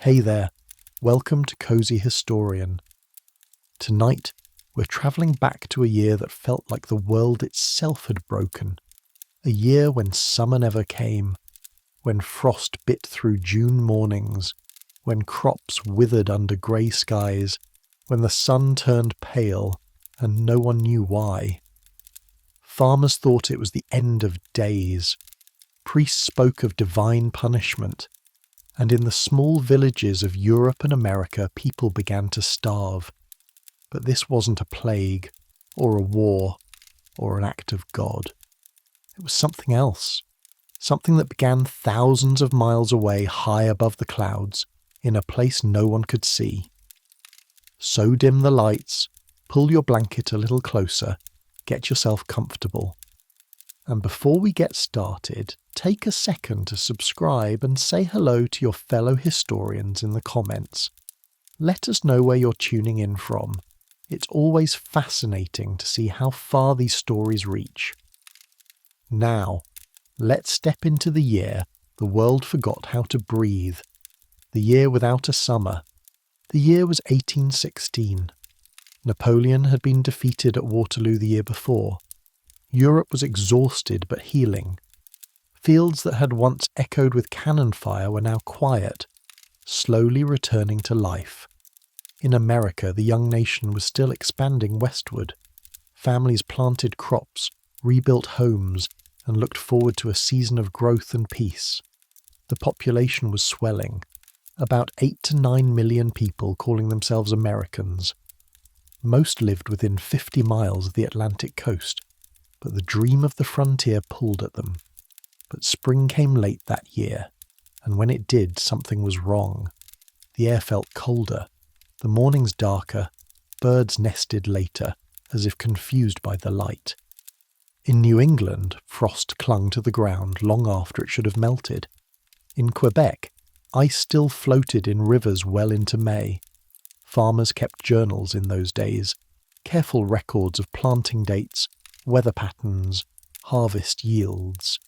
Hey there, welcome to Cozy Historian. Tonight, we're travelling back to a year that felt like the world itself had broken. A year when summer never came, when frost bit through June mornings, when crops withered under grey skies, when the sun turned pale and no one knew why. Farmers thought it was the end of days. Priests spoke of divine punishment. And in the small villages of Europe and America, people began to starve. But this wasn't a plague, or a war, or an act of God. It was something else. Something that began thousands of miles away, high above the clouds, in a place no one could see. So dim the lights, pull your blanket a little closer, get yourself comfortable. And before we get started, take a second to subscribe and say hello to your fellow historians in the comments. Let us know where you're tuning in from. It's always fascinating to see how far these stories reach. Now, let's step into the year the world forgot how to breathe. The year without a summer. The year was 1816. Napoleon had been defeated at Waterloo the year before. Europe was exhausted but healing. Fields that had once echoed with cannon fire were now quiet, slowly returning to life. In America, the young nation was still expanding westward. Families planted crops, rebuilt homes, and looked forward to a season of growth and peace. The population was swelling, about 8 to 9 million people calling themselves Americans. Most lived within 50 miles of the Atlantic coast. But the dream of the frontier pulled at them. But spring came late that year, and when it did, something was wrong. The air felt colder, the mornings darker, birds nested later, as if confused by the light. In New England, frost clung to the ground long after it should have melted. In Quebec, ice still floated in rivers well into May. Farmers kept journals in those days, careful records of planting dates, weather patterns, harvest yields.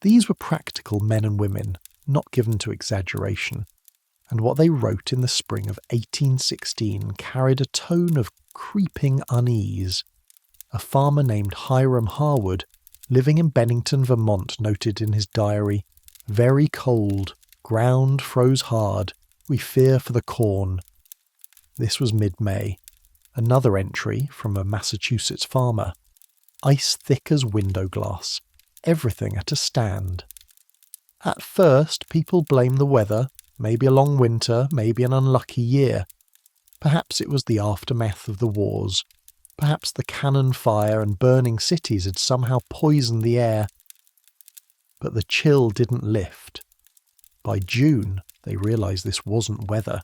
These were practical men and women, not given to exaggeration, and what they wrote in the spring of 1816 carried a tone of creeping unease. A farmer named Hiram Harwood, living in Bennington, Vermont, noted in his diary, "Very cold, ground froze hard, we fear for the corn." This was mid-May. Another entry from a Massachusetts farmer, "Ice thick as window glass, everything at a stand." At first, people blamed the weather, maybe a long winter, maybe an unlucky year. Perhaps it was the aftermath of the wars. Perhaps the cannon fire and burning cities had somehow poisoned the air. But the chill didn't lift. By June, they realised this wasn't weather.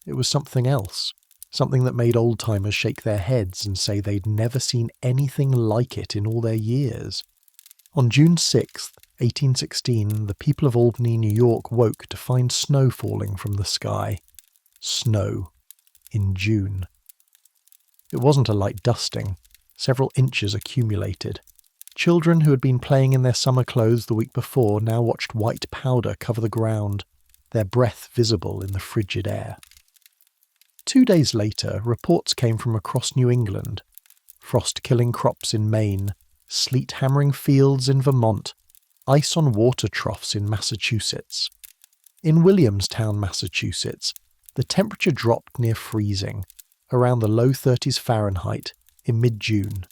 It was something else. Something that made old-timers shake their heads and say they'd never seen anything like it in all their years. On June 6th, 1816, the people of Albany, New York woke to find snow falling from the sky. Snow. In June. It wasn't a light dusting. Several inches accumulated. Children who had been playing in their summer clothes the week before now watched white powder cover the ground, their breath visible in the frigid air. 2 days later, reports came from across New England. Frost killing crops in Maine, sleet hammering fields in Vermont, ice on water troughs in Massachusetts. In Williamstown, Massachusetts, the temperature dropped near freezing, around the low 30s Fahrenheit, in mid-June.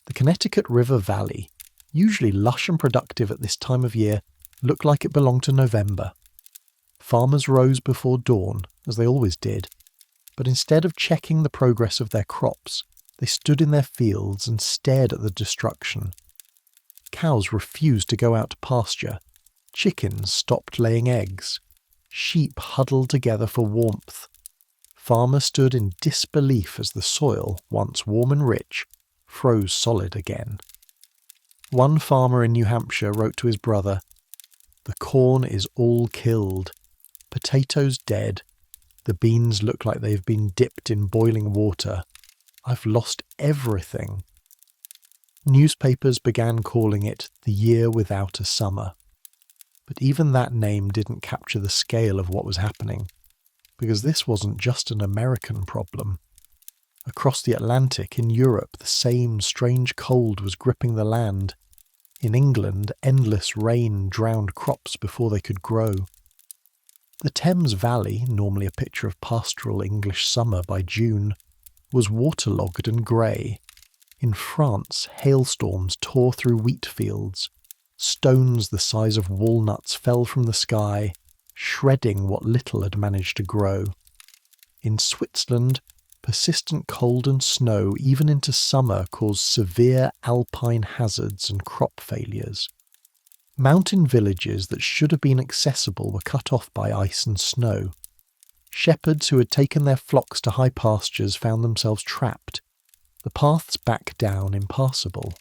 The Connecticut River Valley, usually lush and productive at this time of year, looked like it belonged to November. Farmers rose before dawn, as they always did. But instead of checking the progress of their crops, they stood in their fields and stared at the destruction. Cows refused to go out to pasture. Chickens stopped laying eggs. Sheep huddled together for warmth. Farmers stood in disbelief as the soil, once warm and rich, froze solid again. One farmer in New Hampshire wrote to his brother, "The corn is all killed. Potatoes dead. The beans look like they've been dipped in boiling water. I've lost everything." Newspapers began calling it the year without a summer. But even that name didn't capture the scale of what was happening, because this wasn't just an American problem. Across the Atlantic, in Europe, the same strange cold was gripping the land. In England, endless rain drowned crops before they could grow. The Thames Valley, normally a picture of pastoral English summer by June, was waterlogged and grey. In France, hailstorms tore through wheat fields. Stones the size of walnuts fell from the sky, shredding what little had managed to grow. In Switzerland, persistent cold and snow, even into summer, caused severe alpine hazards and crop failures. Mountain villages that should have been accessible were cut off by ice and snow. Shepherds who had taken their flocks to high pastures found themselves trapped. The paths back down impassable.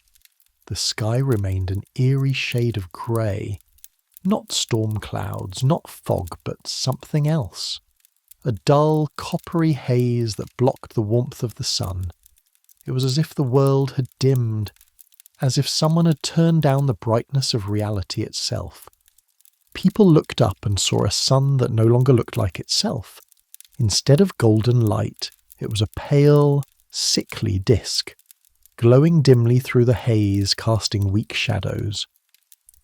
The sky remained an eerie shade of grey. Not storm clouds, not fog, but something else. A dull, coppery haze that blocked the warmth of the sun. It was as if the world had dimmed, as if someone had turned down the brightness of reality itself. People looked up and saw a sun that no longer looked like itself. Instead of golden light, it was a pale, sickly disk, glowing dimly through the haze, casting weak shadows.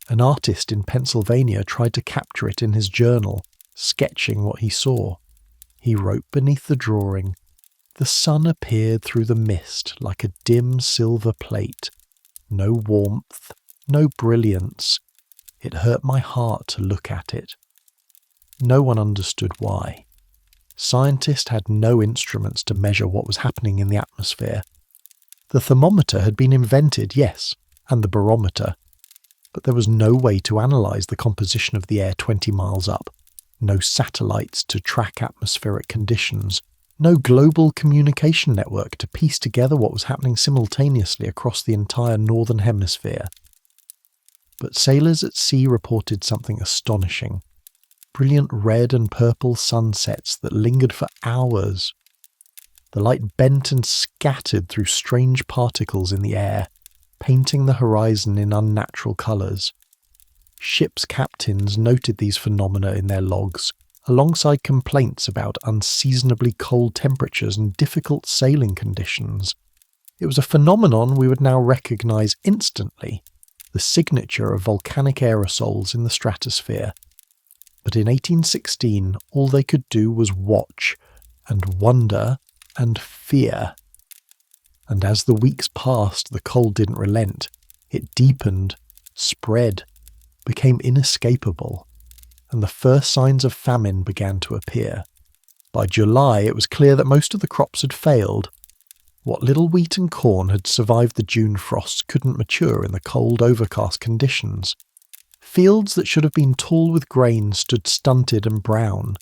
An artist in Pennsylvania tried to capture it in his journal, sketching what he saw. He wrote beneath the drawing, "The sun appeared through the mist like a dim silver plate. No warmth, no brilliance. It hurt my heart to look at it." No one understood why. Scientists had no instruments to measure what was happening in the atmosphere. The thermometer had been invented, yes, and the barometer, but there was no way to analyse the composition of the air 20 miles up, no satellites to track atmospheric conditions, no global communication network to piece together what was happening simultaneously across the entire northern hemisphere. But sailors at sea reported something astonishing. Brilliant red and purple sunsets that lingered for hours. The light bent and scattered through strange particles in the air, painting the horizon in unnatural colours. Ships' captains noted these phenomena in their logs, alongside complaints about unseasonably cold temperatures and difficult sailing conditions. It was a phenomenon we would now recognise instantly, the signature of volcanic aerosols in the stratosphere. But in 1816, all they could do was watch, and wonder, and fear. And as the weeks passed, the cold didn't relent. It deepened, spread, became inescapable, and the first signs of famine began to appear. By July, it was clear that most of the crops had failed. What little wheat and corn had survived the June frosts couldn't mature in the cold, overcast conditions. Fields that should have been tall with grain stood stunted and brown.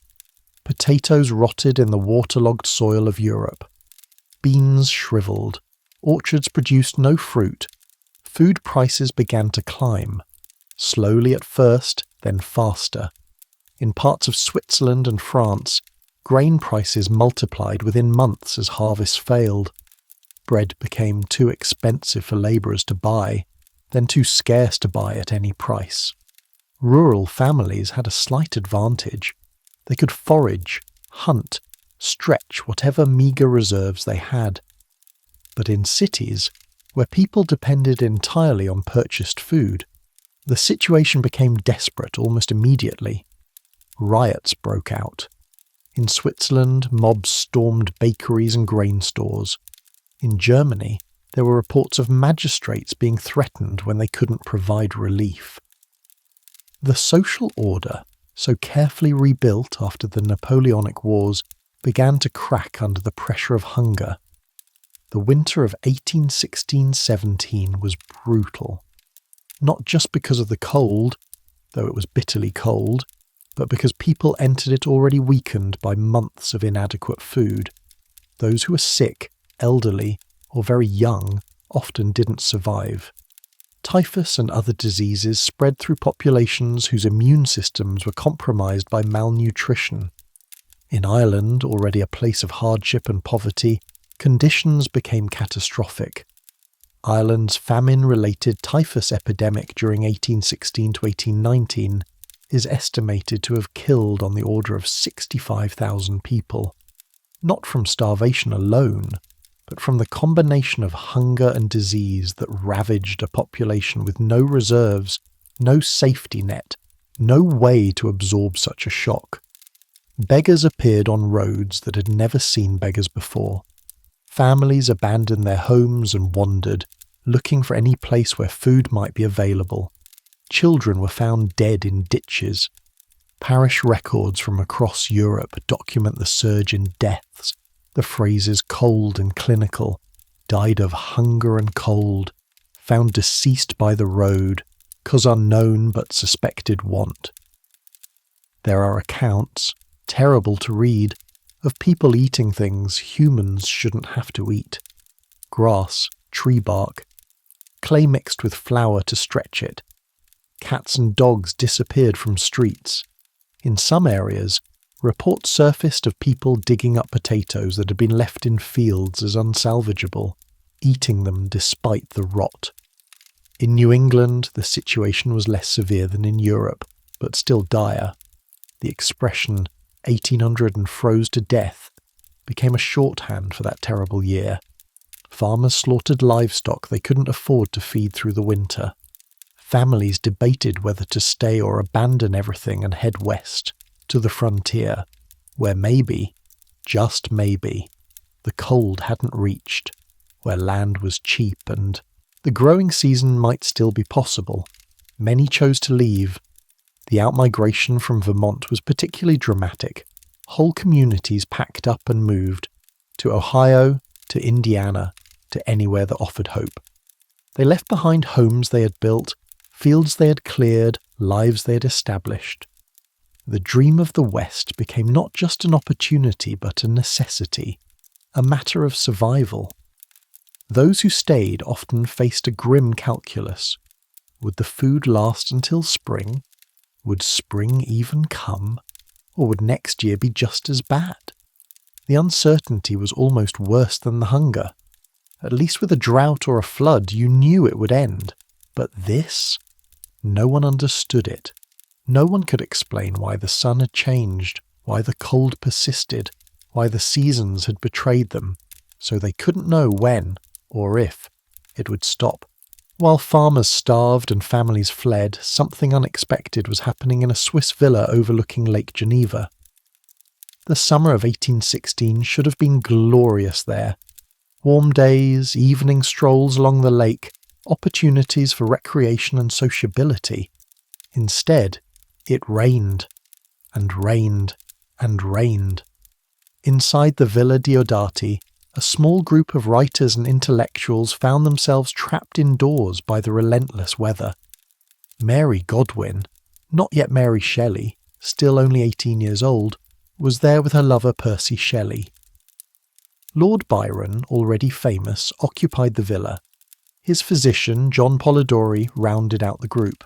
Potatoes rotted in the waterlogged soil of Europe. Beans shriveled. Orchards produced no fruit. Food prices began to climb. Slowly at first, then faster. In parts of Switzerland and France, grain prices multiplied within months as harvests failed. Bread became too expensive for labourers to buy, then too scarce to buy at any price. Rural families had a slight advantage. They could forage, hunt, stretch whatever meagre reserves they had. But in cities, where people depended entirely on purchased food, the situation became desperate almost immediately. Riots broke out. In Switzerland, mobs stormed bakeries and grain stores. In Germany, there were reports of magistrates being threatened when they couldn't provide relief. The social order, so carefully rebuilt after the Napoleonic Wars, began to crack under the pressure of hunger. The winter of 1816-17 was brutal. Not just because of the cold, though it was bitterly cold, but because people entered it already weakened by months of inadequate food. Those who were sick, elderly, or very young often didn't survive. Typhus and other diseases spread through populations whose immune systems were compromised by malnutrition. In Ireland, already a place of hardship and poverty, conditions became catastrophic. Ireland's famine-related typhus epidemic during 1816 to 1819 is estimated to have killed on the order of 65,000 people, not from starvation alone, but from the combination of hunger and disease that ravaged a population with no reserves, no safety net, no way to absorb such a shock. Beggars appeared on roads that had never seen beggars before. Families abandoned their homes and wandered, looking for any place where food might be available. Children were found dead in ditches. Parish records from across Europe document the surge in deaths. The phrases cold and clinical, died of hunger and cold, found deceased by the road, 'cause unknown but suspected want. There are accounts, terrible to read, of people eating things humans shouldn't have to eat. Grass, tree bark, clay mixed with flour to stretch it. Cats and dogs disappeared from streets. In some areas, reports surfaced of people digging up potatoes that had been left in fields as unsalvageable, eating them despite the rot. In New England, the situation was less severe than in Europe, but still dire. The expression 1800 and froze to death became a shorthand for that terrible year. Farmers slaughtered livestock they couldn't afford to feed through the winter. Families debated whether to stay or abandon everything and head west, to the frontier, where maybe, just maybe, the cold hadn't reached, where land was cheap and the growing season might still be possible. Many chose to leave. The outmigration from Vermont was particularly dramatic. Whole communities packed up and moved, to Ohio, to Indiana, to anywhere that offered hope. They left behind homes they had built, fields they had cleared, lives they had established. The dream of the West became not just an opportunity but a necessity, a matter of survival. Those who stayed often faced a grim calculus. Would the food last until spring? Would spring even come? Or would next year be just as bad? The uncertainty was almost worse than the hunger. At least with a drought or a flood, you knew it would end. But this? No one understood it. No one could explain why the sun had changed, why the cold persisted, why the seasons had betrayed them, so they couldn't know when, or if, it would stop. While farmers starved and families fled, something unexpected was happening in a Swiss villa overlooking Lake Geneva. The summer of 1816 should have been glorious there. Warm days, evening strolls along the lake, opportunities for recreation and sociability. Instead, it rained, and rained, and rained. Inside the Villa Diodati, a small group of writers and intellectuals found themselves trapped indoors by the relentless weather. Mary Godwin, not yet Mary Shelley, still only 18 years old, was there with her lover Percy Shelley. Lord Byron, already famous, occupied the villa. His physician, John Polidori, rounded out the group.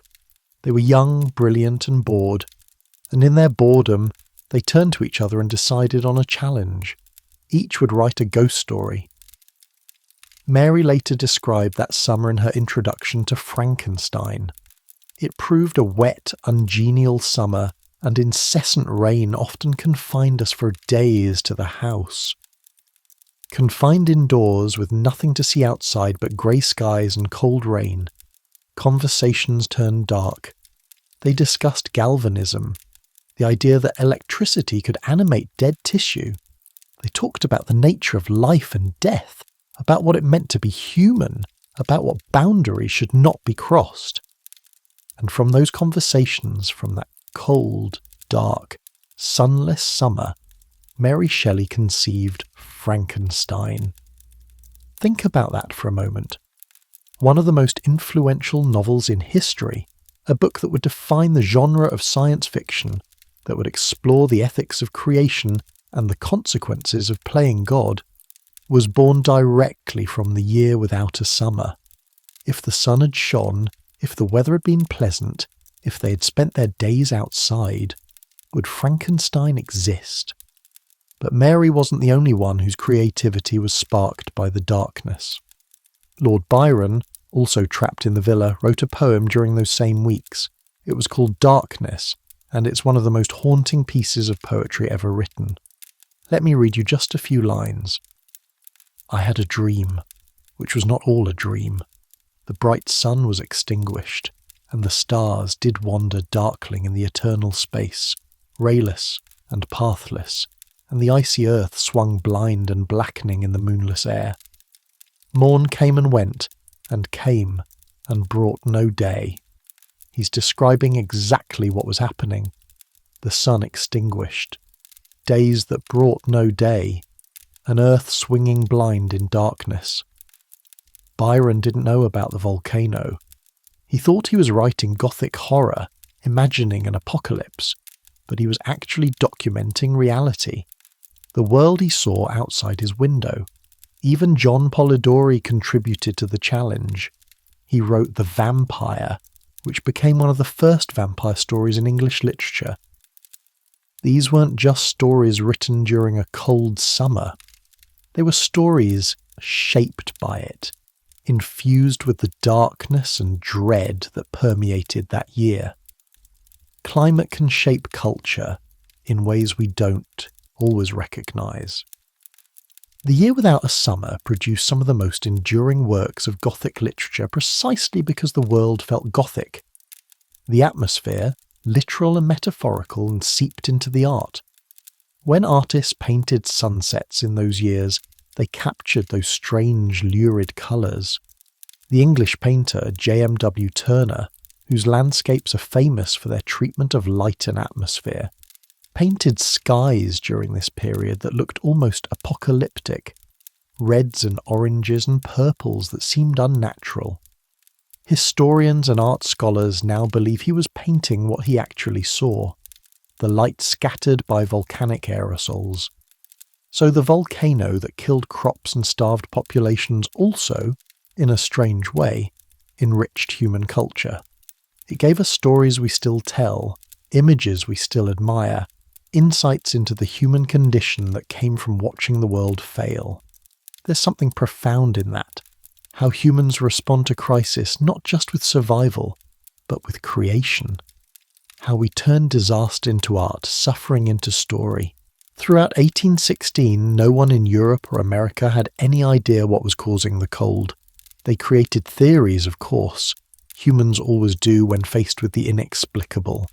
They were young, brilliant and bored, and in their boredom they turned to each other and decided on a challenge. Each would write a ghost story. Mary later described that summer in her introduction to Frankenstein. It proved a wet, ungenial summer, and incessant rain often confined us for days to the house. Confined indoors with nothing to see outside but grey skies and cold rain, conversations turned dark. They discussed galvanism, the idea that electricity could animate dead tissue. They talked about the nature of life and death, about what it meant to be human, about what boundaries should not be crossed. And from those conversations, from that cold, dark, sunless summer, Mary Shelley conceived Frankenstein. Think about that for a moment. One of the most influential novels in history, a book that would define the genre of science fiction, that would explore the ethics of creation and the consequences of playing God, was born directly from the year without a summer. If the sun had shone, if the weather had been pleasant, if they had spent their days outside, would Frankenstein exist? But Mary wasn't the only one whose creativity was sparked by the darkness. Lord Byron, also trapped in the villa, wrote a poem during those same weeks. It was called Darkness, and it's one of the most haunting pieces of poetry ever written. Let me read you just a few lines. I had a dream, which was not all a dream. The bright sun was extinguished, and the stars did wander darkling in the eternal space, rayless and pathless, and the icy earth swung blind and blackening in the moonless air. Morn came and went, and came, and brought no day. He's describing exactly what was happening. The sun extinguished, days that brought no day, an earth swinging blind in darkness. Byron didn't know about the volcano. He thought he was writing Gothic horror, imagining an apocalypse, but he was actually documenting reality, the world he saw outside his window. Even John Polidori contributed to the challenge. He wrote The Vampire, which became one of the first vampire stories in English literature. These weren't just stories written during a cold summer. They were stories shaped by it, infused with the darkness and dread that permeated that year. Climate can shape culture in ways we don't always recognise. The Year Without a Summer produced some of the most enduring works of Gothic literature precisely because the world felt Gothic. The atmosphere, literal and metaphorical, and seeped into the art. When artists painted sunsets in those years, they captured those strange, lurid colours. The English painter J.M.W. Turner, whose landscapes are famous for their treatment of light and atmosphere, painted skies during this period that looked almost apocalyptic, reds and oranges and purples that seemed unnatural. Historians and art scholars now believe he was painting what he actually saw, the light scattered by volcanic aerosols. So the volcano that killed crops and starved populations also, in a strange way, enriched human culture. It gave us stories we still tell, images we still admire, insights into the human condition that came from watching the world fail. There's something profound in that, how humans respond to crisis not just with survival, but with creation. How we turn disaster into art, suffering into story. Throughout 1816, no one in Europe or America had any idea what was causing the cold. They created theories, of course. Humans always do when faced with the inexplicable.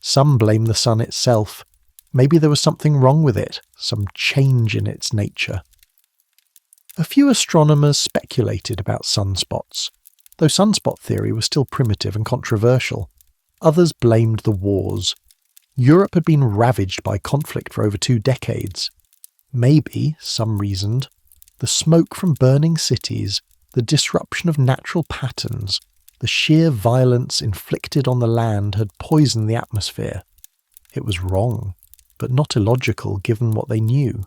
Some blame the sun itself. Maybe there was something wrong with it, some change in its nature. A few astronomers speculated about sunspots, though sunspot theory was still primitive and controversial. Others blamed the wars. Europe had been ravaged by conflict for over 2 decades. Maybe, some reasoned, the smoke from burning cities, the disruption of natural patterns, the sheer violence inflicted on the land had poisoned the atmosphere. It was wrong, but not illogical given what they knew.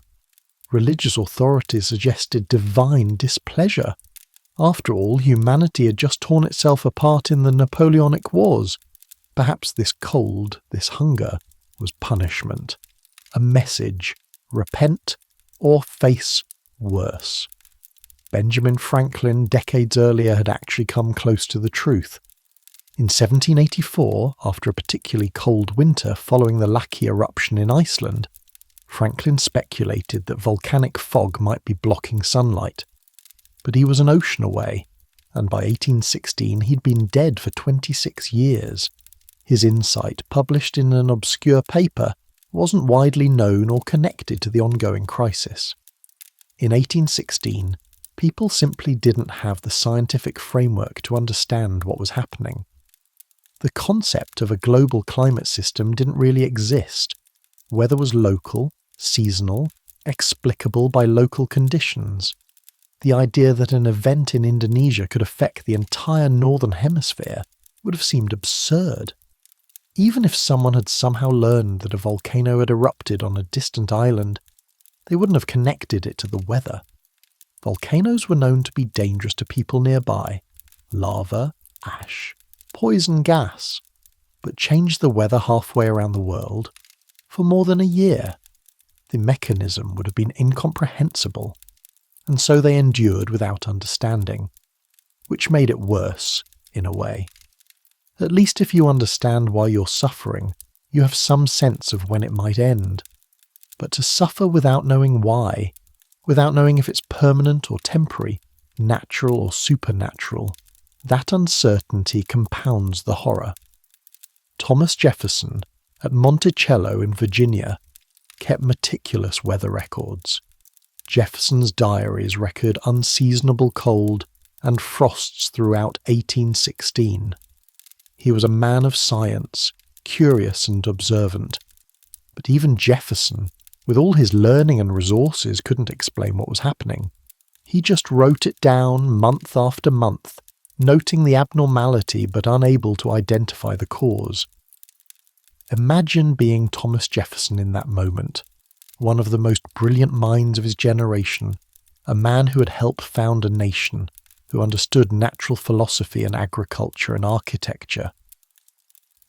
Religious authorities suggested divine displeasure. After all, humanity had just torn itself apart in the Napoleonic Wars. Perhaps this cold, this hunger, was punishment. A message: repent or face worse. Benjamin Franklin, decades earlier, had actually come close to the truth. In 1784, after a particularly cold winter following the Laki eruption in Iceland, Franklin speculated that volcanic fog might be blocking sunlight. But he was an ocean away, and by 1816 he'd been dead for 26 years. His insight, published in an obscure paper, wasn't widely known or connected to the ongoing crisis. In 1816, people simply didn't have the scientific framework to understand what was happening. The concept of a global climate system didn't really exist. Weather was local, seasonal, explicable by local conditions. The idea that an event in Indonesia could affect the entire northern hemisphere would have seemed absurd. Even if someone had somehow learned that a volcano had erupted on a distant island, they wouldn't have connected it to the weather. Volcanoes were known to be dangerous to people nearby. Lava, ash, poison gas. But change the weather halfway around the world? For more than a year? The mechanism would have been incomprehensible. And so they endured without understanding. Which made it worse, in a way. At least if you understand why you're suffering, you have some sense of when it might end. But to suffer without knowing why, without knowing if it's permanent or temporary, natural or supernatural, that uncertainty compounds the horror. Thomas Jefferson, at Monticello in Virginia, kept meticulous weather records. Jefferson's diaries record unseasonable cold and frosts throughout 1816. He was a man of science, curious and observant. But even Jefferson, with all his learning and resources, couldn't explain what was happening. He just wrote it down month after month, noting the abnormality but unable to identify the cause. Imagine being Thomas Jefferson in that moment, one of the most brilliant minds of his generation, a man who had helped found a nation, who understood natural philosophy and agriculture and architecture,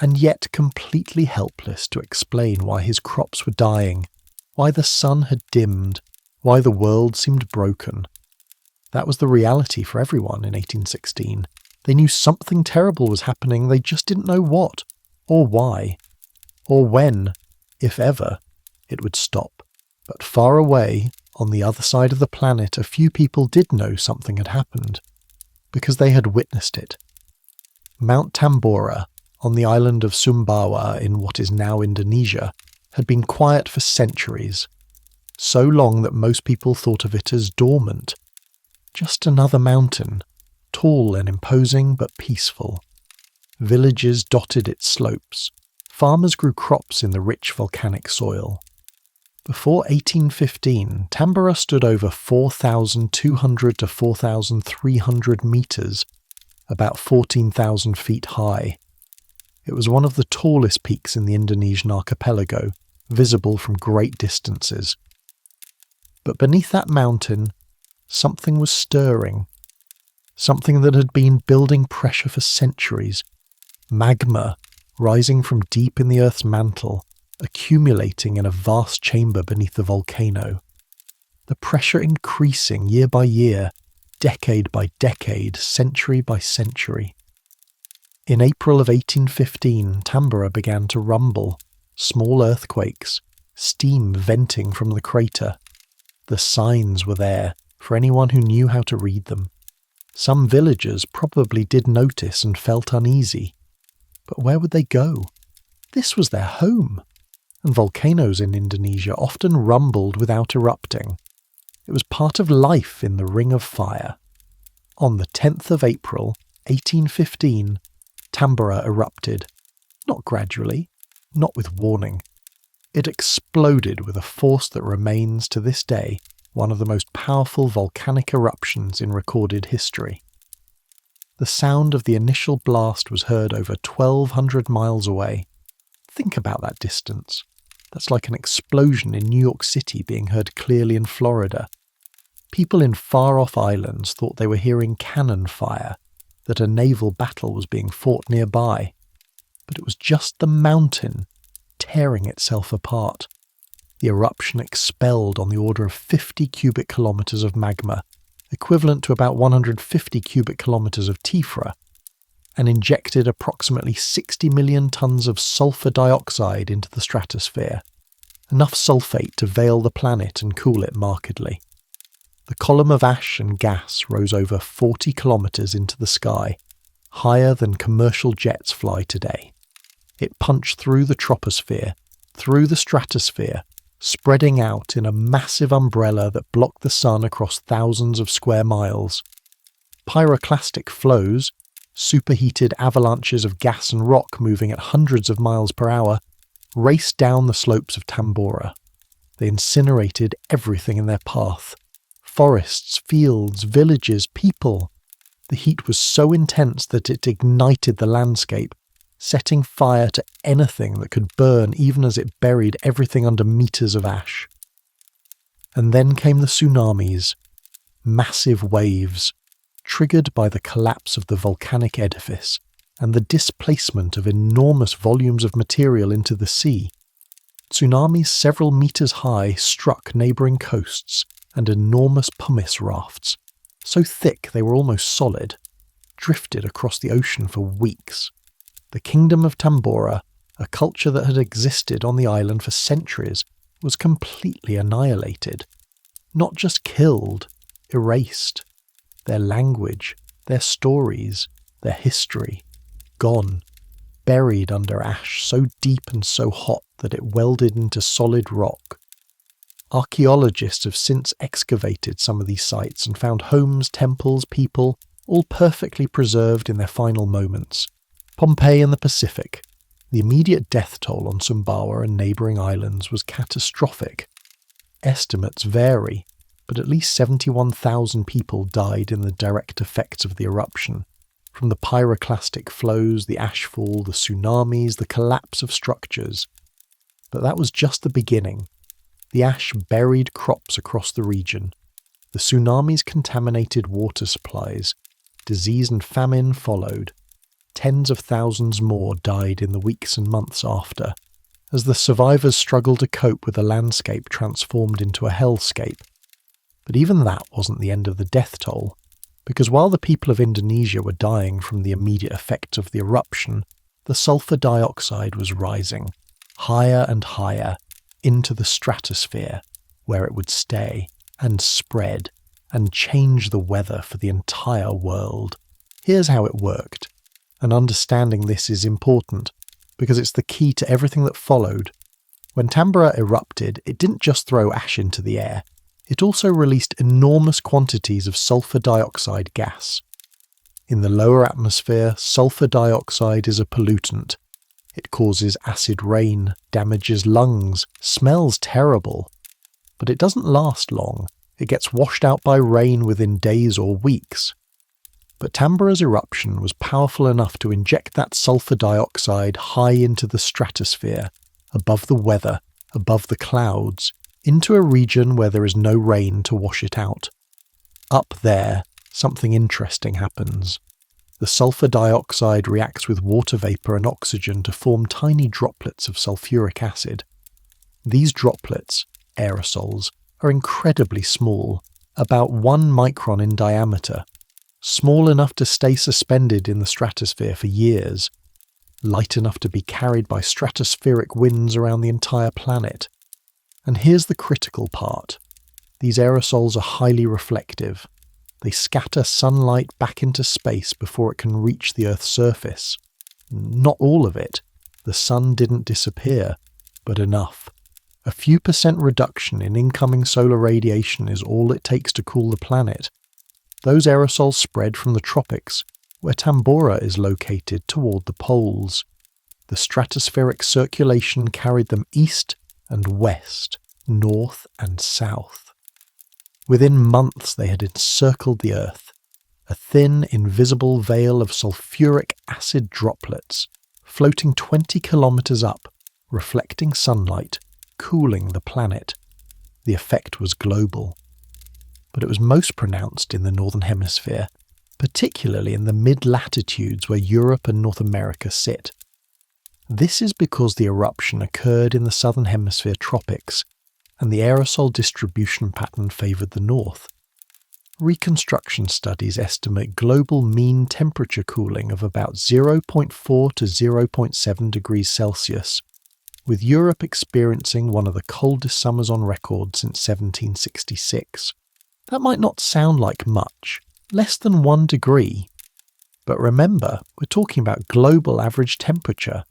and yet completely helpless to explain why his crops were dying, why the sun had dimmed, why the world seemed broken. That was the reality for everyone in 1816. They knew something terrible was happening, they just didn't know what, or why, or when, if ever, it would stop. But far away, on the other side of the planet, a few people did know something had happened, because they had witnessed it. Mount Tambora, on the island of Sumbawa in what is now Indonesia, had been quiet for centuries, so long that most people thought of it as dormant. Just another mountain, tall and imposing but peaceful. Villages dotted its slopes. Farmers grew crops in the rich volcanic soil. Before 1815, Tambora stood over 4,200 to 4,300 metres, about 14,000 feet high. It was one of the tallest peaks in the Indonesian archipelago, visible from great distances. But beneath that mountain, something was stirring. Something that had been building pressure for centuries. Magma, rising from deep in the Earth's mantle, accumulating in a vast chamber beneath the volcano. The pressure increasing year by year, decade by decade, century by century. In April of 1815, Tambora began to rumble, small earthquakes, steam venting from the crater. The signs were there, for anyone who knew how to read them. Some villagers probably did notice and felt uneasy. But where would they go? This was their home, and volcanoes in Indonesia often rumbled without erupting. It was part of life in the Ring of Fire. On the 10th of April, 1815, Tambora erupted. Not gradually, not with warning. It exploded with a force that remains to this day one of the most powerful volcanic eruptions in recorded history. The sound of the initial blast was heard over 1,200 miles away. Think about that distance. That's like an explosion in New York City being heard clearly in Florida. People in far-off islands thought they were hearing cannon fire, that a naval battle was being fought nearby. But it was just the mountain tearing itself apart. The eruption expelled on the order of 50 cubic kilometres of magma, equivalent to about 150 cubic kilometres of tephra, and injected approximately 60 million tons of sulfur dioxide into the stratosphere, enough sulfate to veil the planet and cool it markedly. The column of ash and gas rose over 40 kilometres into the sky, higher than commercial jets fly today. It punched through the troposphere, through the stratosphere, spreading out in a massive umbrella that blocked the sun across thousands of square miles. Pyroclastic flows, superheated avalanches of gas and rock moving at hundreds of miles per hour, raced down the slopes of Tambora. They incinerated everything in their path. Forests, fields, villages, people. The heat was so intense that it ignited the landscape, setting fire to anything that could burn even as it buried everything under meters of ash. And then came the tsunamis, massive waves, triggered by the collapse of the volcanic edifice and the displacement of enormous volumes of material into the sea. Tsunamis several meters high struck neighbouring coasts and enormous pumice rafts, so thick they were almost solid, drifted across the ocean for weeks. The kingdom of Tambora, a culture that had existed on the island for centuries, was completely annihilated. Not just killed, erased. Their language, their stories, their history, gone, buried under ash so deep and so hot that it welded into solid rock. Archaeologists have since excavated some of these sites and found homes, temples, people, all perfectly preserved in their final moments. Pompeii and the Pacific. The immediate death toll on Sumbawa and neighbouring islands was catastrophic. Estimates vary, but at least 71,000 people died in the direct effects of the eruption, from the pyroclastic flows, the ashfall, the tsunamis, the collapse of structures. But that was just the beginning. The ash buried crops across the region. The tsunamis contaminated water supplies. Disease and famine followed. Tens of thousands more died in the weeks and months after, as the survivors struggled to cope with a landscape transformed into a hellscape. But even that wasn't the end of the death toll, because while the people of Indonesia were dying from the immediate effects of the eruption, the sulfur dioxide was rising, higher and higher, into the stratosphere, where it would stay, and spread, and change the weather for the entire world. Here's how it worked. And understanding this is important, because it's the key to everything that followed. When Tambora erupted, it didn't just throw ash into the air, it also released enormous quantities of sulfur dioxide gas. In the lower atmosphere, sulfur dioxide is a pollutant. It causes acid rain, damages lungs, smells terrible. But it doesn't last long. It gets washed out by rain within days or weeks. But Tambora's eruption was powerful enough to inject that sulfur dioxide high into the stratosphere, above the weather, above the clouds, into a region where there is no rain to wash it out. Up there, something interesting happens. The sulfur dioxide reacts with water vapour and oxygen to form tiny droplets of sulfuric acid. These droplets, aerosols, are incredibly small, about 1 micron in diameter, small enough to stay suspended in the stratosphere for years, light enough to be carried by stratospheric winds around the entire planet. And here's the critical part. These aerosols are highly reflective. They scatter sunlight back into space before it can reach the Earth's surface. Not all of it. The sun didn't disappear, but enough. A few % reduction in incoming solar radiation is all it takes to cool the planet. Those aerosols spread from the tropics, where Tambora is located, toward the poles. The stratospheric circulation carried them east and west, north and south. Within months they had encircled the Earth, a thin, invisible veil of sulfuric acid droplets, floating 20 kilometres up, reflecting sunlight, cooling the planet. The effect was global. But it was most pronounced in the Northern Hemisphere, particularly in the mid-latitudes where Europe and North America sit. This is because the eruption occurred in the Southern Hemisphere tropics, and the aerosol distribution pattern favoured the north. Reconstruction studies estimate global mean temperature cooling of about 0.4 to 0.7 degrees Celsius, with Europe experiencing one of the coldest summers on record since 1766. That might not sound like much, less than 1 degree. But remember, we're talking about global average temperature.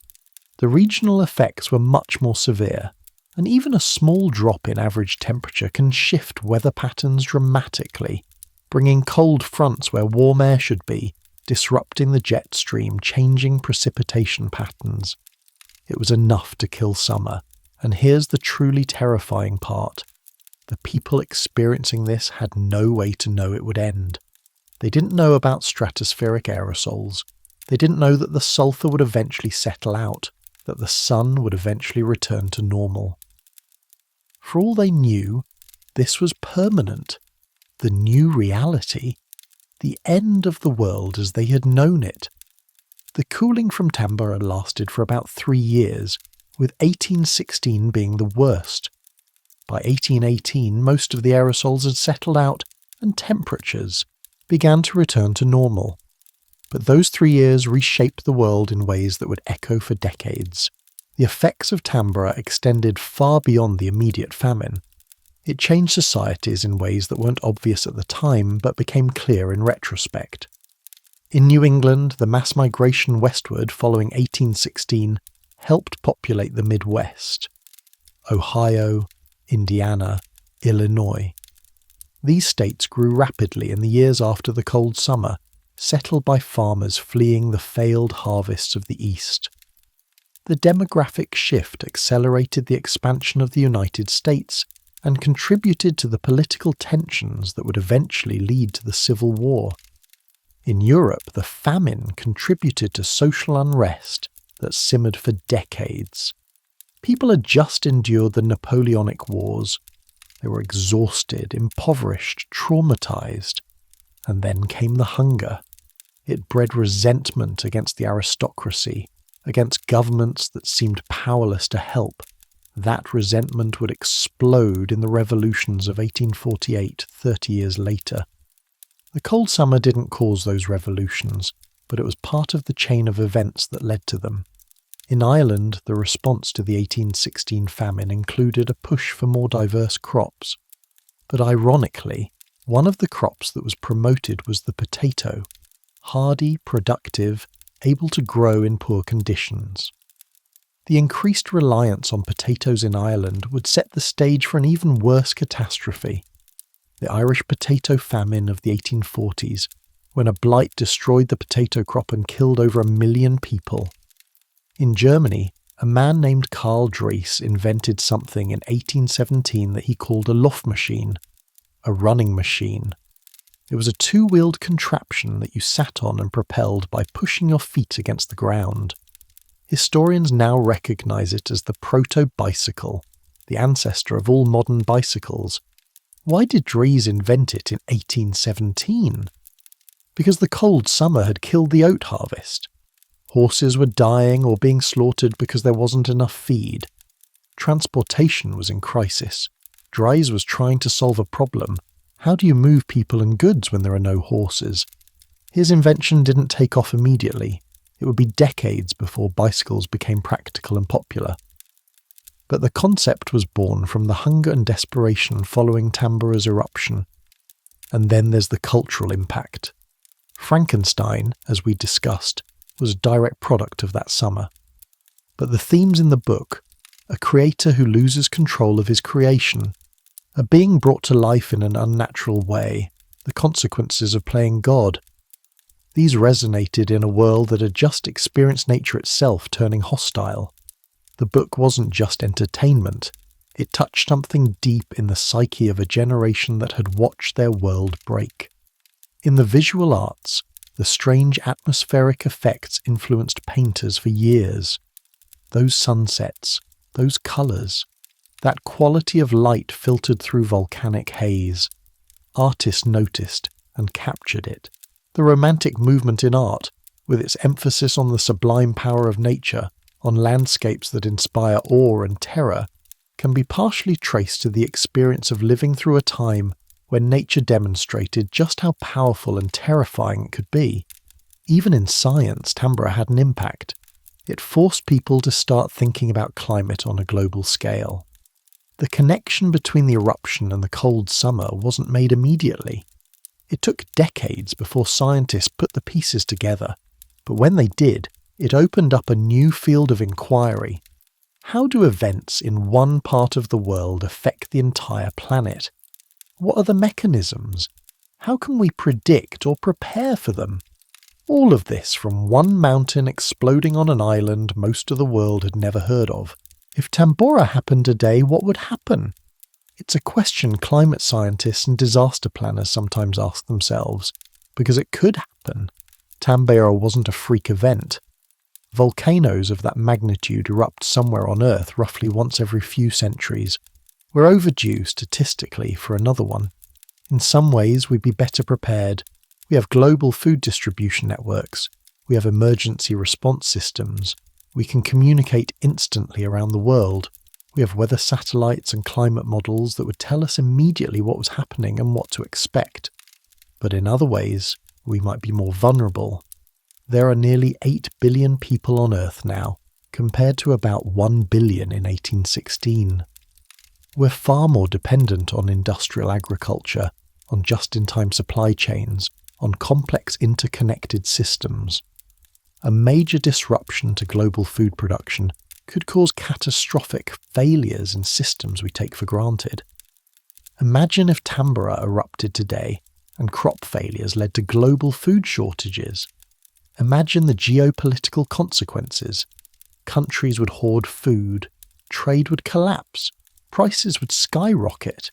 The regional effects were much more severe, and even a small drop in average temperature can shift weather patterns dramatically, bringing cold fronts where warm air should be, disrupting the jet stream, changing precipitation patterns. It was enough to kill summer, and here's the truly terrifying part. The people experiencing this had no way to know it would end. They didn't know about stratospheric aerosols. They didn't know that the sulfur would eventually settle out, that the sun would eventually return to normal. For all they knew, this was permanent. The new reality. The end of the world as they had known it. The cooling from Tambora lasted for about 3 years, with 1816 being the worst. By 1818, most of the aerosols had settled out and temperatures began to return to normal. But those 3 years reshaped the world in ways that would echo for decades. The effects of Tambora extended far beyond the immediate famine. It changed societies in ways that weren't obvious at the time but became clear in retrospect. In New England, the mass migration westward following 1816 helped populate the Midwest. Ohio, Indiana, Illinois. These states grew rapidly in the years after the cold summer, settled by farmers fleeing the failed harvests of the East. The demographic shift accelerated the expansion of the United States and contributed to the political tensions that would eventually lead to the Civil War. In Europe, the famine contributed to social unrest that simmered for decades. People had just endured the Napoleonic Wars. They were exhausted, impoverished, traumatized. And then came the hunger. It bred resentment against the aristocracy, against governments that seemed powerless to help. That resentment would explode in the revolutions of 1848, 30 years later. The cold summer didn't cause those revolutions, but it was part of the chain of events that led to them. In Ireland, the response to the 1816 famine included a push for more diverse crops. But ironically, one of the crops that was promoted was the potato. Hardy, productive, able to grow in poor conditions. The increased reliance on potatoes in Ireland would set the stage for an even worse catastrophe. The Irish potato famine of the 1840s, when a blight destroyed the potato crop and killed over 1 million people. In Germany, a man named Karl Dries invented something in 1817 that he called a Laufmaschine, a running machine. It was a two-wheeled contraption that you sat on and propelled by pushing your feet against the ground. Historians now recognise it as the proto-bicycle, the ancestor of all modern bicycles. Why did Dries invent it in 1817? Because the cold summer had killed the oat harvest. Horses were dying or being slaughtered because there wasn't enough feed. Transportation was in crisis. Dries was trying to solve a problem. How do you move people and goods when there are no horses? His invention didn't take off immediately. It would be decades before bicycles became practical and popular. But the concept was born from the hunger and desperation following Tambora's eruption. And then there's the cultural impact. Frankenstein, as we discussed, was a direct product of that summer. But the themes in the book, a creator who loses control of his creation, a being brought to life in an unnatural way, the consequences of playing God, these resonated in a world that had just experienced nature itself turning hostile. The book wasn't just entertainment, it touched something deep in the psyche of a generation that had watched their world break. In the visual arts, the strange atmospheric effects influenced painters for years. Those sunsets, those colours, that quality of light filtered through volcanic haze. Artists noticed and captured it. The romantic movement in art, with its emphasis on the sublime power of nature, on landscapes that inspire awe and terror, can be partially traced to the experience of living through a time when nature demonstrated just how powerful and terrifying it could be. Even in science, Tambora had an impact. It forced people to start thinking about climate on a global scale. The connection between the eruption and the cold summer wasn't made immediately. It took decades before scientists put the pieces together, but when they did, it opened up a new field of inquiry. How do events in one part of the world affect the entire planet? What are the mechanisms? How can we predict or prepare for them? All of this from one mountain exploding on an island most of the world had never heard of. If Tambora happened today, what would happen? It's a question climate scientists and disaster planners sometimes ask themselves, because it could happen. Tambora wasn't a freak event. Volcanoes of that magnitude erupt somewhere on Earth roughly once every few centuries. We're overdue, statistically, for another one. In some ways, we'd be better prepared. We have global food distribution networks. We have emergency response systems. We can communicate instantly around the world. We have weather satellites and climate models that would tell us immediately what was happening and what to expect. But in other ways, we might be more vulnerable. There are nearly 8 billion people on Earth now. compared to about 1 billion in 1816. We're far more dependent on industrial agriculture, on just-in-time supply chains, on complex interconnected systems. A major disruption to global food production could cause catastrophic failures in systems we take for granted. Imagine if Tambora erupted today and crop failures led to global food shortages. Imagine the geopolitical consequences. Countries would hoard food, trade would collapse, prices would skyrocket.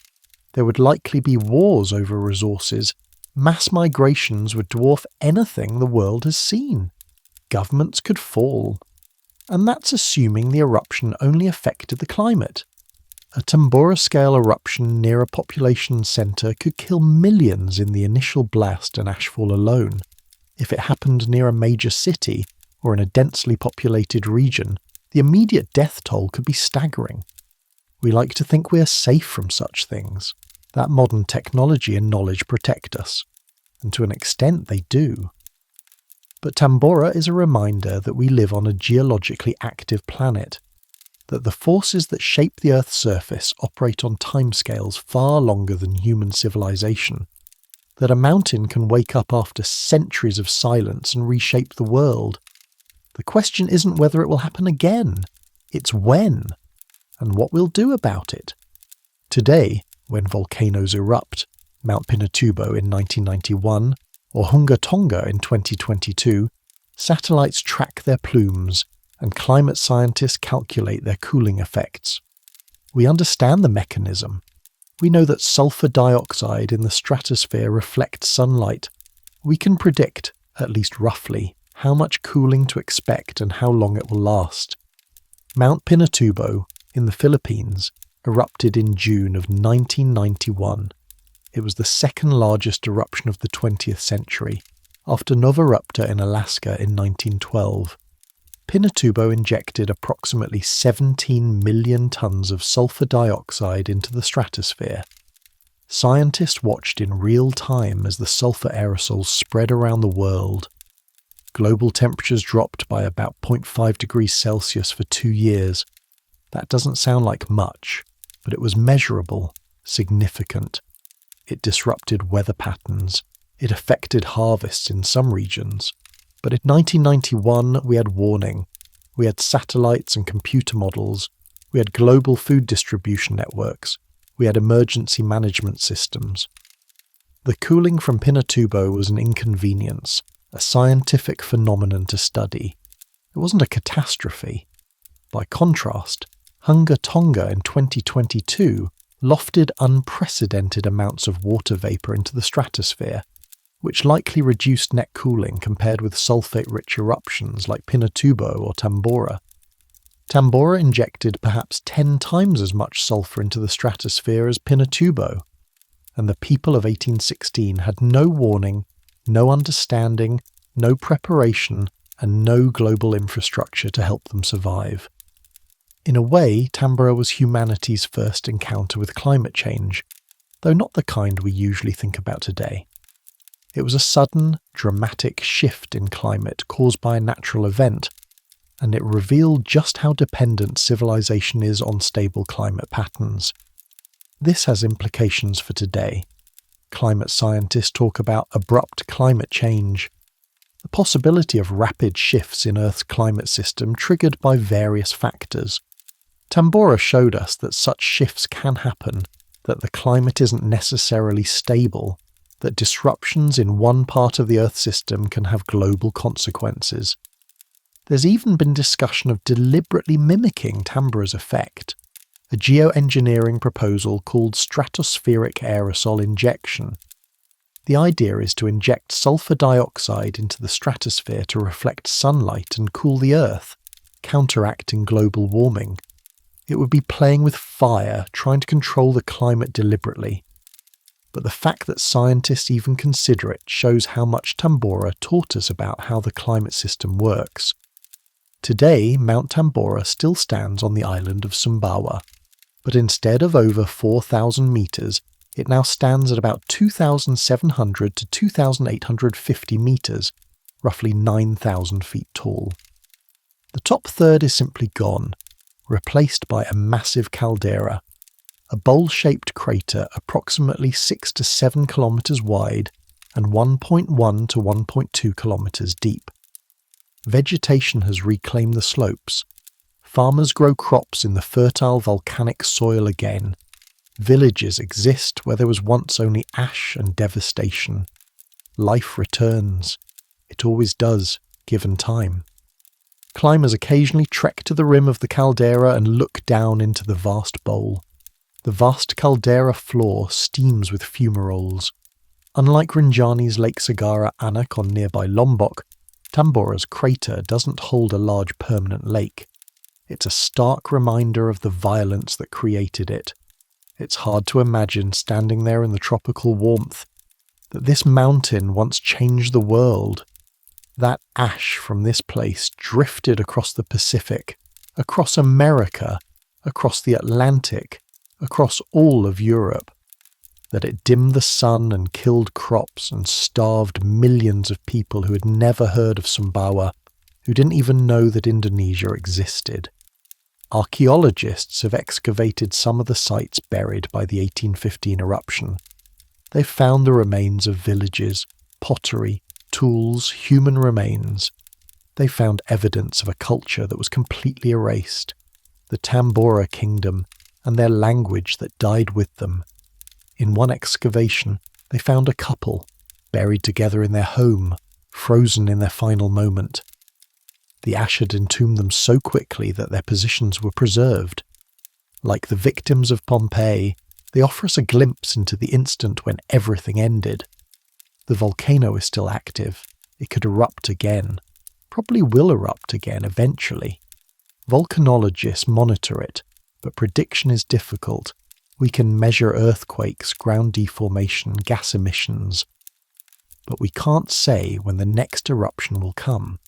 There would likely be wars over resources. Mass migrations would dwarf anything the world has seen. Governments could fall. And that's assuming the eruption only affected the climate. A Tambora-scale eruption near a population centre could kill millions in the initial blast and ashfall alone. If it happened near a major city or in a densely populated region, the immediate death toll could be staggering. We like to think we are safe from such things, that modern technology and knowledge protect us, and to an extent they do. But Tambora is a reminder that we live on a geologically active planet, that the forces that shape the Earth's surface operate on timescales far longer than human civilization, that a mountain can wake up after centuries of silence and reshape the world. The question isn't whether it will happen again, it's when, and what we'll do about it. Today, when volcanoes erupt, Mount Pinatubo in 1991, or Hunga Tonga in 2022, satellites track their plumes and climate scientists calculate their cooling effects. We understand the mechanism. We know that sulfur dioxide in the stratosphere reflects sunlight. We can predict, at least roughly, how much cooling to expect and how long it will last. Mount Pinatubo, in the Philippines, erupted in June of 1991. It was the second largest eruption of the 20th century, after Novarupta in Alaska in 1912. Pinatubo injected approximately 17 million tons of sulfur dioxide into the stratosphere. Scientists watched in real time as the sulfur aerosols spread around the world. Global temperatures dropped by about 0.5 degrees Celsius for 2 years. That doesn't sound like much, but it was measurable, significant. It disrupted weather patterns. It affected harvests in some regions. But in 1991, we had warning. We had satellites and computer models. We had global food distribution networks. We had emergency management systems. The cooling from Pinatubo was an inconvenience, a scientific phenomenon to study. It wasn't a catastrophe. By contrast, Hunga Tonga in 2022 lofted unprecedented amounts of water vapour into the stratosphere, which likely reduced net cooling compared with sulfate-rich eruptions like Pinatubo or Tambora. Tambora injected perhaps 10 times as much sulfur into the stratosphere as Pinatubo, and the people of 1816 had no warning, no understanding, no preparation, and no global infrastructure to help them survive. In a way, Tambora was humanity's first encounter with climate change, though not the kind we usually think about today. It was a sudden, dramatic shift in climate caused by a natural event, and it revealed just how dependent civilization is on stable climate patterns. This has implications for today. Climate scientists talk about abrupt climate change, the possibility of rapid shifts in Earth's climate system triggered by various factors. Tambora showed us that such shifts can happen, that the climate isn't necessarily stable, that disruptions in one part of the Earth system can have global consequences. There's even been discussion of deliberately mimicking Tambora's effect, a geoengineering proposal called stratospheric aerosol injection. The idea is to inject sulfur dioxide into the stratosphere to reflect sunlight and cool the Earth, counteracting global warming. It would be playing with fire, trying to control the climate deliberately. But the fact that scientists even consider it shows how much Tambora taught us about how the climate system works. Today, Mount Tambora still stands on the island of Sumbawa, but instead of over 4,000 metres, it now stands at about 2,700 to 2,850 metres, roughly 9,000 feet tall. The top third is simply gone, replaced by a massive caldera, a bowl-shaped crater approximately 6 to 7 kilometers wide and 1.1 to 1.2 kilometers deep. Vegetation has reclaimed the slopes. Farmers grow crops in the fertile volcanic soil again. Villages exist where there was once only ash and devastation. Life returns. It always does, given time. Climbers occasionally trek to the rim of the caldera and look down into the vast bowl. The vast caldera floor steams with fumaroles. Unlike Rinjani's Lake Sagara Anak on nearby Lombok, Tambora's crater doesn't hold a large permanent lake. It's a stark reminder of the violence that created it. It's hard to imagine standing there in the tropical warmth, that this mountain once changed the world. That ash from this place drifted across the Pacific, across America, across the Atlantic, across all of Europe. That it dimmed the sun and killed crops and starved millions of people who had never heard of Sumbawa, who didn't even know that Indonesia existed. Archaeologists have excavated some of the sites buried by the 1815 eruption. They've found the remains of villages, pottery, tools, human remains. They found evidence of a culture that was completely erased, the Tambora kingdom, and their language that died with them. In one excavation, they found a couple, buried together in their home, frozen in their final moment. The ash had entombed them so quickly that their positions were preserved. Like the victims of Pompeii, they offer us a glimpse into the instant when everything ended. The volcano is still active. It could erupt again. Probably will erupt again eventually. Volcanologists monitor it, but prediction is difficult. We can measure earthquakes, ground deformation, gas emissions. But we can't say when the next eruption will come.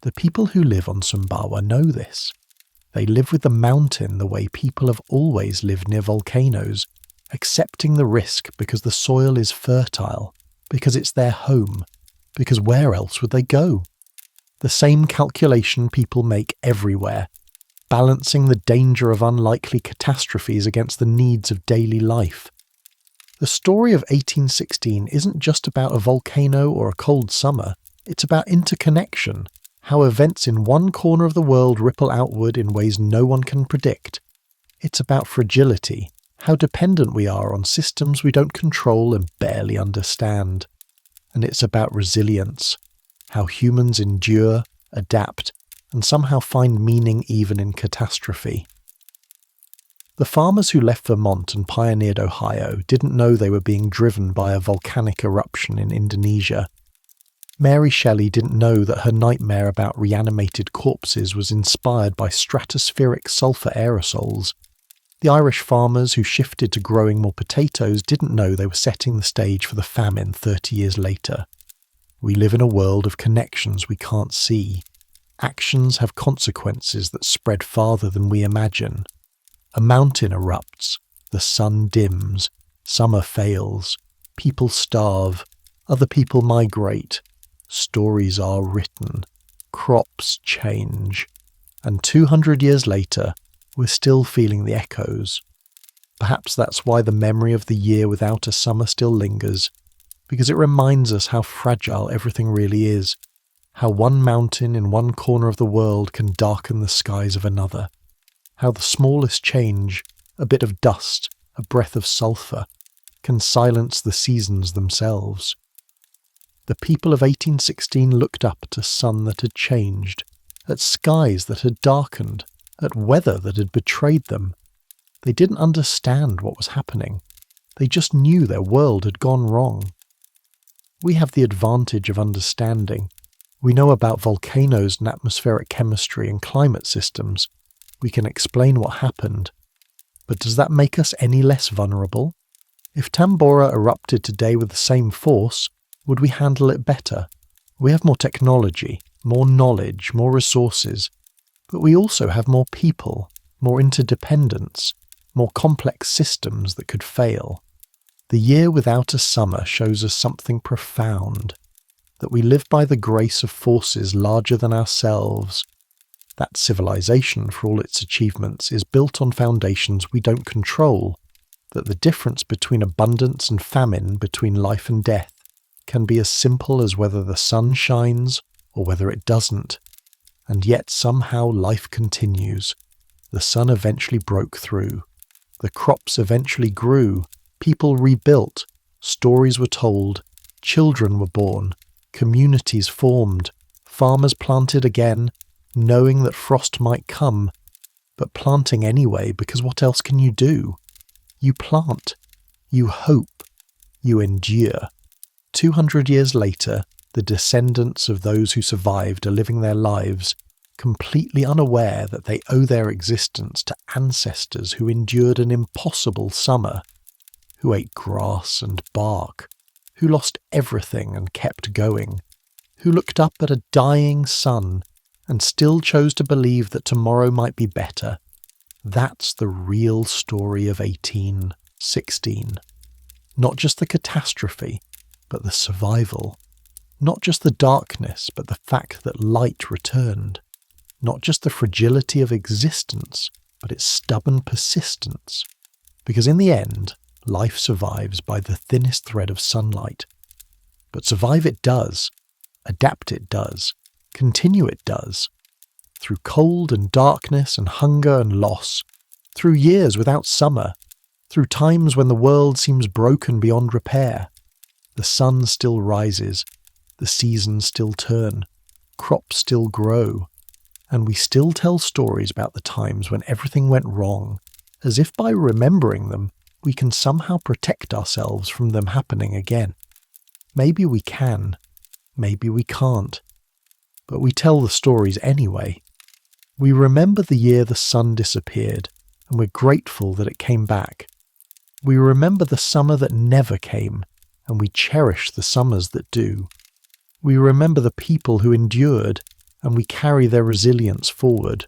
The people who live on Sumbawa know this. They live with the mountain the way people have always lived near volcanoes, accepting the risk because the soil is fertile, because it's their home, because where else would they go? The same calculation people make everywhere, balancing the danger of unlikely catastrophes against the needs of daily life. The story of 1816 isn't just about a volcano or a cold summer, it's about interconnection, how events in one corner of the world ripple outward in ways no one can predict. It's about fragility, how dependent we are on systems we don't control and barely understand. And it's about resilience, how humans endure, adapt, and somehow find meaning even in catastrophe. The farmers who left Vermont and pioneered Ohio didn't know they were being driven by a volcanic eruption in Indonesia. Mary Shelley didn't know that her nightmare about reanimated corpses was inspired by stratospheric sulfur aerosols. The Irish farmers who shifted to growing more potatoes didn't know they were setting the stage for the famine 30 years later. We live in a world of connections we can't see. Actions have consequences that spread farther than we imagine. A mountain erupts, the sun dims, summer fails, people starve, other people migrate, stories are written, crops change, and 200 years later, we're still feeling the echoes. Perhaps that's why the memory of the year without a summer still lingers, because it reminds us how fragile everything really is, how one mountain in one corner of the world can darken the skies of another, how the smallest change, a bit of dust, a breath of sulfur, can silence the seasons themselves. The people of 1816 looked up at a sun that had changed, at skies that had darkened, at weather that had betrayed them. They didn't understand what was happening. They just knew their world had gone wrong. We have the advantage of understanding. We know about volcanoes and atmospheric chemistry and climate systems. We can explain what happened. But does that make us any less vulnerable? If Tambora erupted today with the same force, would we handle it better? We have more technology, more knowledge, more resources. But we also have more people, more interdependence, more complex systems that could fail. The year without a summer shows us something profound, that we live by the grace of forces larger than ourselves, That civilization, for all its achievements, is built on foundations we don't control, that the difference between abundance and famine, between life and death, can be as simple as whether the sun shines or whether it doesn't. And yet somehow life continues. The sun eventually broke through. The crops eventually grew. People rebuilt. Stories were told. Children were born. Communities formed. Farmers planted again, knowing that frost might come, but planting anyway, because what else can you do? You plant. You hope. You endure. 200 years later, the descendants of those who survived are living their lives completely unaware that they owe their existence to ancestors who endured an impossible summer, who ate grass and bark, who lost everything and kept going, who looked up at a dying sun and still chose to believe that tomorrow might be better. That's the real story of 1816. Not just the catastrophe, but the survival. Not just the darkness, but the fact that light returned. Not just the fragility of existence, but its stubborn persistence. Because in the end, life survives by the thinnest thread of sunlight. But survive it does. Adapt it does. Continue it does. Through cold and darkness and hunger and loss. Through years without summer. Through times when the world seems broken beyond repair. The sun still rises. The seasons still turn. Crops still grow. And we still tell stories about the times when everything went wrong, as if by remembering them, we can somehow protect ourselves from them happening again. Maybe we can, maybe we can't, but we tell the stories anyway. We remember the year the sun disappeared, and we're grateful that it came back. We remember the summer that never came, and we cherish the summers that do. We remember the people who endured, and we carry their resilience forward,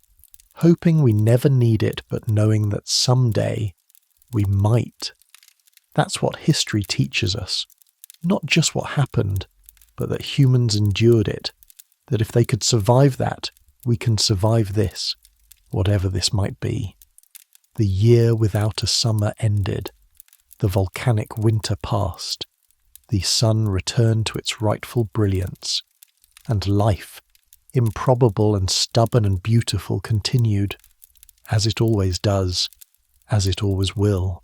hoping we never need it, but knowing that someday we might. That's what history teaches us. Not just what happened, but that humans endured it. That if they could survive that, we can survive this, whatever this might be. The year without a summer ended. The volcanic winter passed. The sun returned to its rightful brilliance. And life, improbable and stubborn and beautiful, continued, as it always does, as it always will.